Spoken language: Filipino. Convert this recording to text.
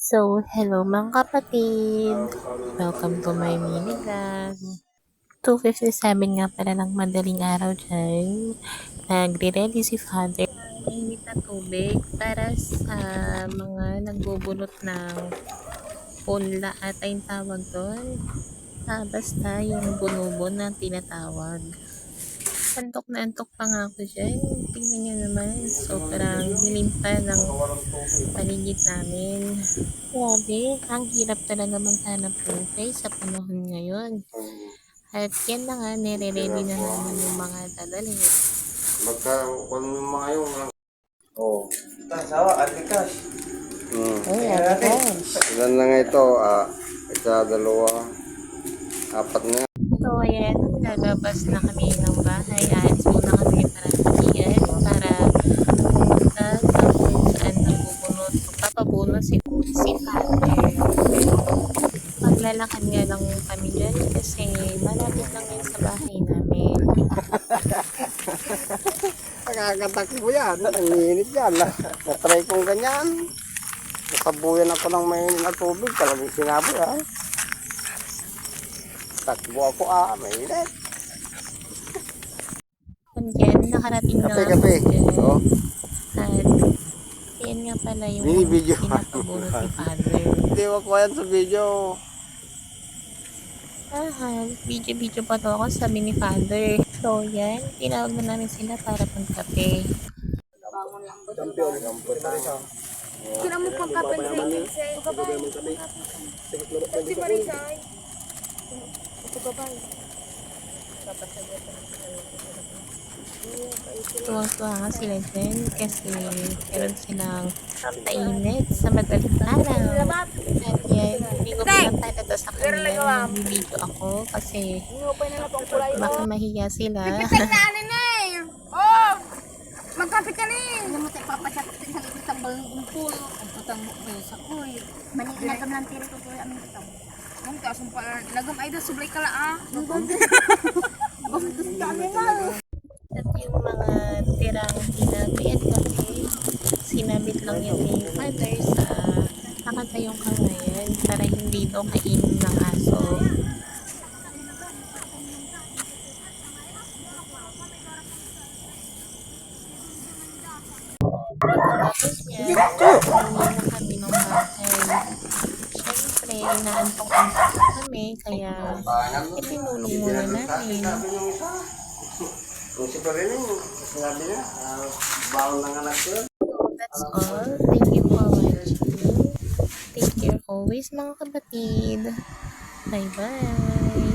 So, hello mga kapatid! Welcome to my mini vlog. 2:57 nga pala ng madaling araw dyan. Nagre-ready si father ng mainit na tubig para sa mga nagbubunot ng punla at ay tawag doon. Basta yung bunubon na tinatawag. Antok na antok pa nga ako dyan. Tingnan nyo naman, sobrang dilim pa ng paligid namin. Grabe, ang hirap talaga maghanap buhay sa panahon ngayon. At yan na nga, nire-ready na namin yung mga dadalhin. Kung yung mga yung oh. Sawa, Atikas. Ay, Atikas. Ilan na nga ito? Isa, dalawa, apat na. So, ayan, lalabas na kami ng bahay. Ayos muna kami para higian, para pumunta sa kung saan nagbubunot. Magpapabunot si father. Maglalakad nga lang kami dyan kasi malapit lang yun sa bahay namin. Nakakatakbo yan. Ang init yan. Natry kong ganyan. Nakabuyan ako ng mainit na tubig. Talagang sinabi takbo ako mainit. And yan, nakarating na Kape. Oh. At yan nga pala yung Binibidyo. pinapabunot ni father. Hindi ko yan sa video. Video pa to ako, sabi ni father. So yan, tinawag na namin sila para pagkape. Kina mo pagkapen sa inyo sa ugabay. Kasi Marisay. Ugabay. Tuwang-tuwa nga sila dyan kasi meron silang painit sa madaling araw. At yan, hindi ko pinapala to sa kanila. Nag-video ako kasi baka mahiya sila. Ano na eh. Oh! Magkapit ka na eh. Alam mo tayo papasyak sa isang balong pulo. Ang putang sa kuy. Maninagam lang tiri ko kuy aming utang. Ang kasong pala. Nagam ay da sublay ka la At yung mga tirang hinabi at kape, sinabit lang yun ni father sa nakatayong kangayan para hindi daw kainin ng aso. Tapos niya, uwi na kami ng bahay. Siyempre, inaantong-antong kami, kaya itinulong muna namin. Kung si Parin, sinabi niya, bawal ng anak ko. That's all. Thank you for watching. Take care always mga kapatid. Bye-bye.